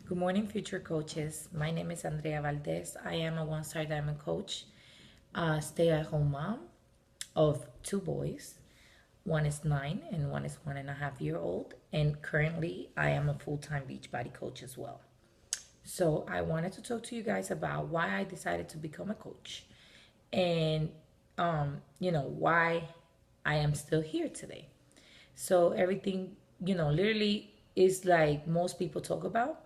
Good morning, future coaches. My name is Andrea Valdez. I am a one-star diamond coach, a stay-at-home mom of two boys. One is 9 and one is 1.5 year old. And currently, I am a full-time Beachbody coach as well. So I wanted to talk to you guys about why I decided to become a coach and, why I am still here today. So everything, literally is like most people talk about.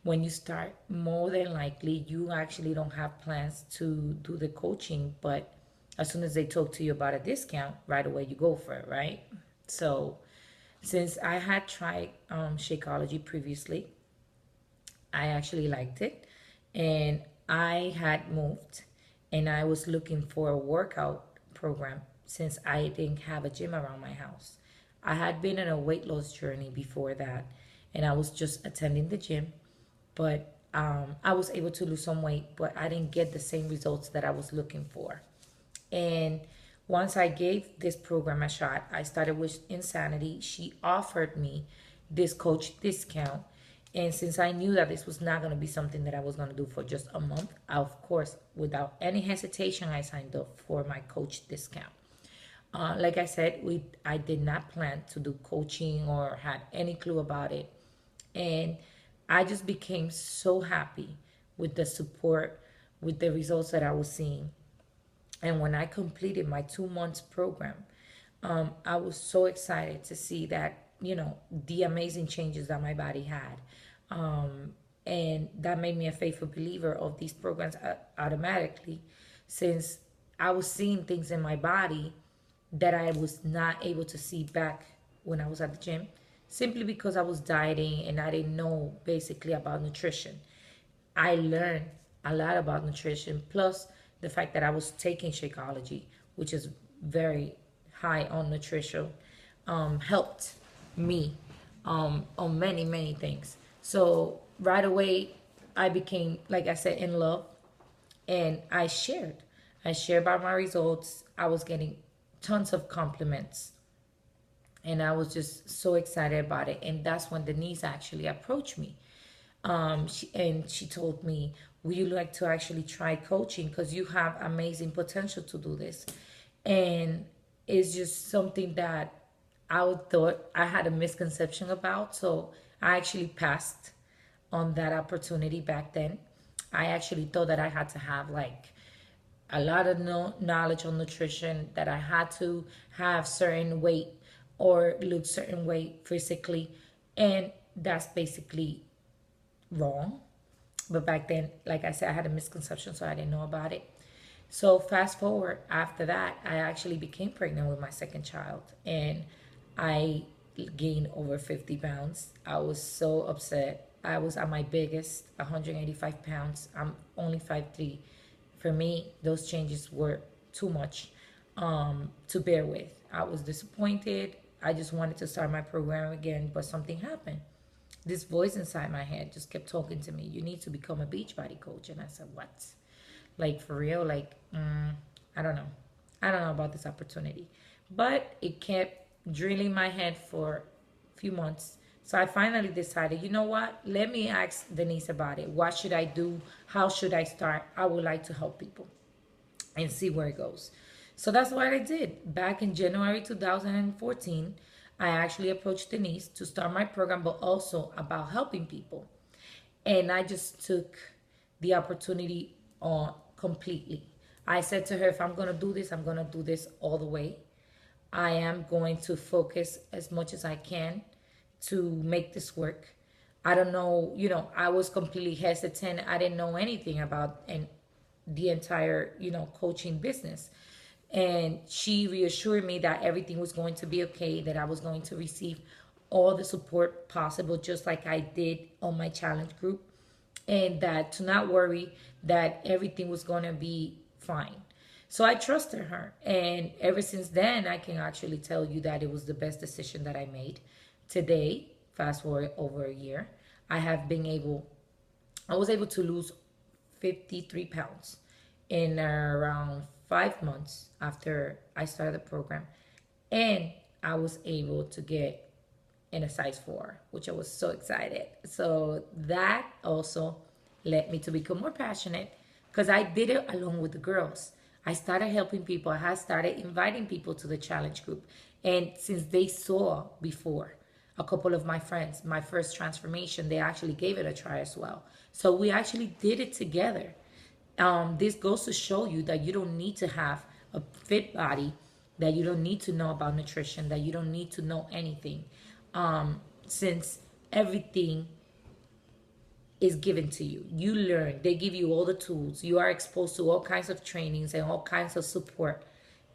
When you start, more than likely, you actually don't have plans to do the coaching, but as soon as they talk to you about a discount, right away you go for it, right? So since I had tried Shakeology previously, I actually liked it, and I had moved, and I was looking for a workout program since I didn't have a gym around my house. I had been on a weight loss journey before that, and I was just attending the gym, but I was able to lose some weight, but I didn't get the same results that I was looking for. And once I gave this program a shot, I started with Insanity. She offered me this coach discount. And since I knew that this was not going to be something that I was going to do for just a month, of course, without any hesitation, I signed up for my coach discount. Like I said, I did not plan to do coaching or had any clue about it. And I just became so happy with the support, with the results that I was seeing. And when I completed my 2 months program, I was so excited to see that, the amazing changes that my body had. And that made me a faithful believer of these programs automatically, since I was seeing things in my body that I was not able to see back when I was at the gym, simply because I was dieting and I didn't know basically about nutrition. I learned a lot about nutrition, plus the fact that I was taking Shakeology, which is very high on nutrition, helped me on many, many things. So right away, I became, like I said, in love, and I shared. I shared about my results. I was getting tons of compliments, and I was just so excited about it. And that's when Denise actually approached me. She told me, "Would you like to actually try coaching? Because you have amazing potential to do this." And it's just something that thought I had a misconception about. So I actually passed on that opportunity back then. I actually thought that I had to have like a lot of knowledge on nutrition, that I had to have certain weight or look certain way physically. And that's basically wrong. But back then, like I said, I had a misconception, so I didn't know about it. So fast forward, after that, I actually became pregnant with my second child, and I gained over 50 pounds. I was so upset. I was at my biggest, 185 pounds. I'm only 5'3". For me, those changes were too much to bear with. I was disappointed. I just wanted to start my program again, but something happened. This voice inside my head just kept talking to me. You need to become a Beachbody coach. And I said, what? Like, for real? Like, I don't know. I don't know about this opportunity. But it kept drilling my head for a few months. So I finally decided, you know what? Let me ask Denise about it. What should I do? How should I start? I would like to help people and see where it goes. So that's what I did. Back in January 2014, I actually approached Denise to start my program, but also about helping people. And I just took the opportunity on completely. I said to her, if I'm going to do this, I'm going to do this all the way. I am going to focus as much as I can to make this work. I don't know, I was completely hesitant. I didn't know anything about the entire, coaching business. And she reassured me that everything was going to be okay, that I was going to receive all the support possible, just like I did on my challenge group, and that to not worry, that everything was going to be fine. So I trusted her. And ever since then, I can actually tell you that it was the best decision that I made. Today, fast forward over a year, I was able to lose 53 pounds in around 5 months after I started the program. And I was able to get in a size 4, which I was so excited. So that also led me to become more passionate because I did it along with the girls. I started helping people. I had started inviting people to the challenge group. And since they saw before a couple of my friends, my first transformation, they actually gave it a try as well. So we actually did it together. This goes to show you that you don't need to have a fit body, that you don't need to know about nutrition, that you don't need to know anything, since everything is given to you. You learn, they give you all the tools. You are exposed to all kinds of trainings and all kinds of support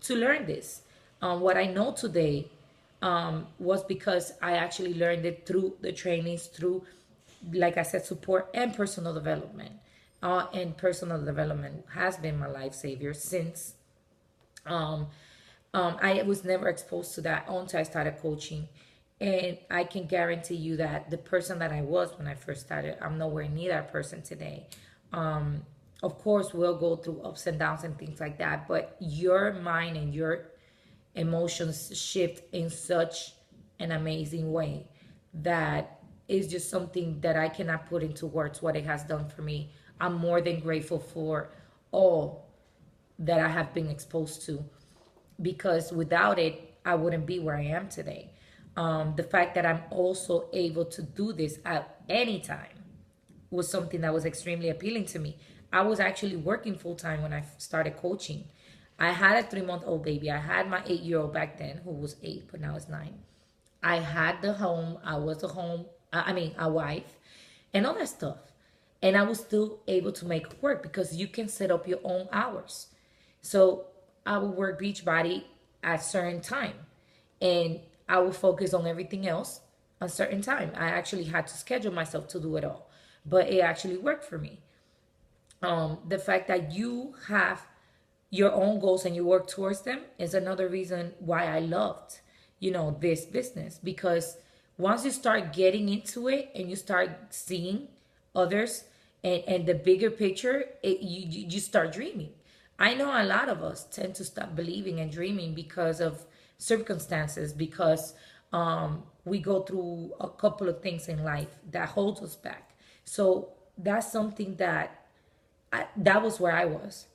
to learn this. What I know today was because I actually learned it through the trainings, through, like I said, support and personal development. And personal development has been my life savior since I was never exposed to that until I started coaching. And I can guarantee you that the person that I was when I first started, I'm nowhere near that person today. Of course, we'll go through ups and downs and things like that, but your mind and your emotions shift in such an amazing way that is just something that I cannot put into words what it has done for me. I'm more than grateful for all that I have been exposed to, because without it, I wouldn't be where I am today. The fact that I'm also able to do this at any time was something that was extremely appealing to me. I was actually working full time when I started coaching. I had a 3-month-old baby. I had my 8-year-old back then, who was 8, but now is 9. I had the home. I was a home, I mean, a wife, and all that stuff. And I was still able to make it work because you can set up your own hours. So I would work Beachbody at certain time, and I would focus on everything else a certain time. I actually had to schedule myself to do it all, but it actually worked for me. The fact that you have your own goals and you work towards them is another reason why I loved, this business, because once you start getting into it and you start seeing others and the bigger picture, you start dreaming. I know a lot of us tend to stop believing and dreaming because of circumstances, because we go through a couple of things in life that holds us back. So that's something that was where I was.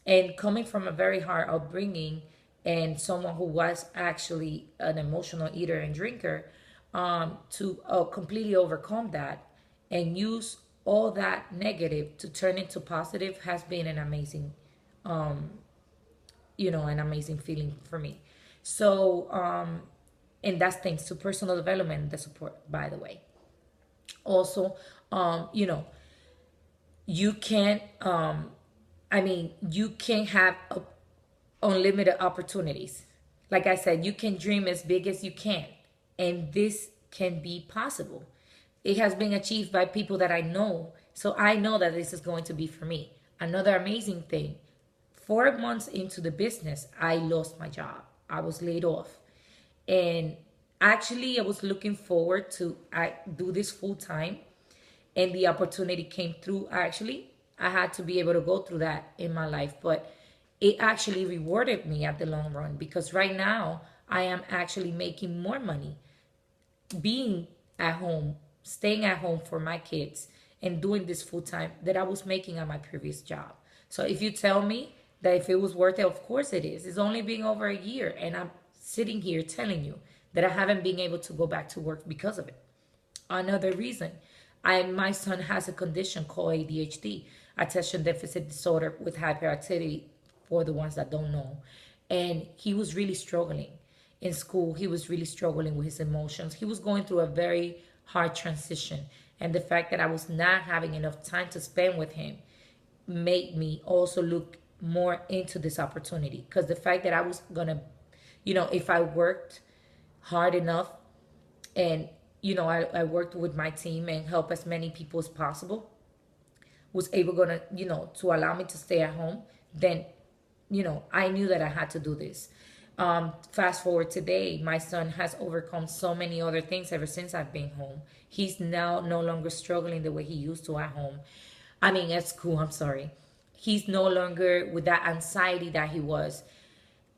And coming from a very hard upbringing and someone who was actually an emotional eater and drinker, to completely overcome that and use all that negative to turn into positive has been an amazing, an amazing feeling for me. So, and that's thanks to personal development and the support, by the way. Also, you can't, you can't have unlimited opportunities. Like I said, you can dream as big as you can, and this can be possible. It has been achieved by people that I know, so I know that this is going to be for me. Another amazing thing, 4 months into the business, I lost my job. I was laid off. And actually, I was looking forward to I do this full time, and the opportunity came through. Actually, I had to be able to go through that in my life, but it actually rewarded me at the long run, because right now I am actually making more money being at home, staying at home for my kids, and doing this full time that I was making at my previous job. So if you tell me that if it was worth it, of course it is. It's only been over a year, and I'm sitting here telling you that I haven't been able to go back to work because of it. Another reason, my son has a condition called ADHD, attention deficit disorder with hyperactivity, for the ones that don't know. And he was really struggling in school. He was really struggling with his emotions. He was going through a very hard transition. And the fact that I was not having enough time to spend with him made me also look more into this opportunity. Because the fact that I was going to, if I worked hard enough and, I worked with my team and help as many people as possible, was able to allow me to stay at home, then, I knew that I had to do this. Fast forward today, my son has overcome so many other things ever since I've been home. He's now no longer struggling the way he used to at home. At school, I'm sorry. He's no longer with that anxiety that he was.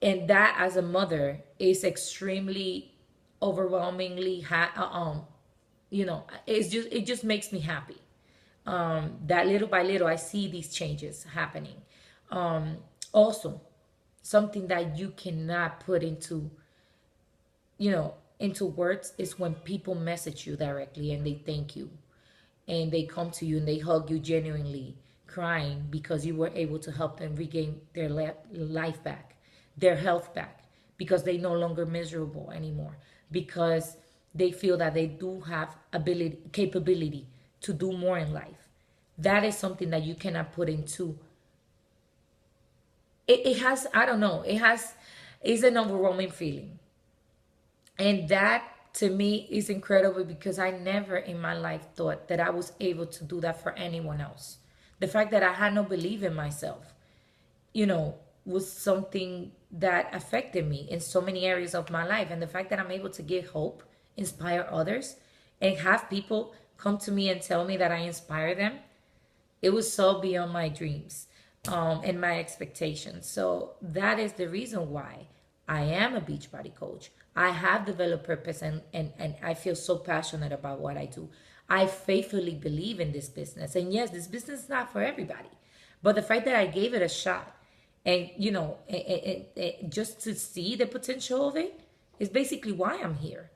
And that, as a mother, is extremely overwhelmingly it just makes me happy. That little by little I see these changes happening. Also, something that you cannot put into words is when people message you directly and they thank you, and they come to you and they hug you genuinely, crying because you were able to help them regain their life back, their health back, because they no longer miserable anymore, because they feel that they do have capability to do more in life. That is something that you cannot put into it has, I don't know, it's an overwhelming feeling. And that to me is incredible because I never in my life thought that I was able to do that for anyone else. The fact that I had no belief in myself, was something that affected me in so many areas of my life. And the fact that I'm able to give hope, inspire others, and have people come to me and tell me that I inspire them, it was so beyond my dreams, and my expectations. So that is the reason why I am a Beachbody coach. I have developed purpose, and I feel so passionate about what I do. I faithfully believe in this business. And yes, this business is not for everybody. But the fact that I gave it a shot, and just to see the potential of it, is basically why I'm here.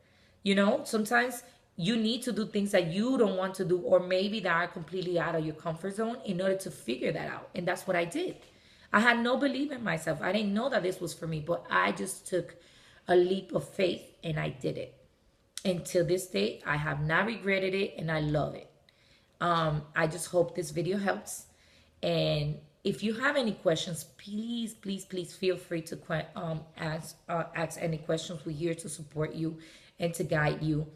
Sometimes you need to do things that you don't want to do, or maybe that are completely out of your comfort zone, in order to figure that out. And that's what I did. I had no belief in myself. I didn't know that this was for me, but I just took a leap of faith and I did it. Until this day, I have not regretted it, and I love it. I just hope this video helps. And if you have any questions, please, please, please feel free to ask any questions. We're here to support you and to guide you.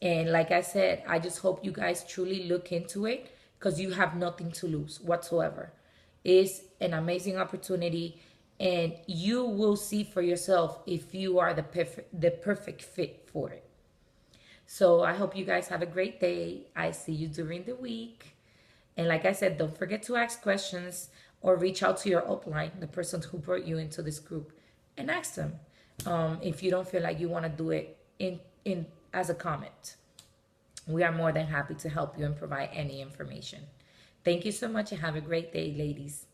And like I said, I just hope you guys truly look into it, because you have nothing to lose whatsoever. It's an amazing opportunity, and you will see for yourself if you are the perfect fit for it. So I hope you guys have a great day. I see you during the week. And like I said, don't forget to ask questions, or reach out to your upline, the person who brought you into this group, and ask them if you don't feel like you want to do it in as a comment. We are more than happy to help you and provide any information. Thank you so much, and have a great day, ladies.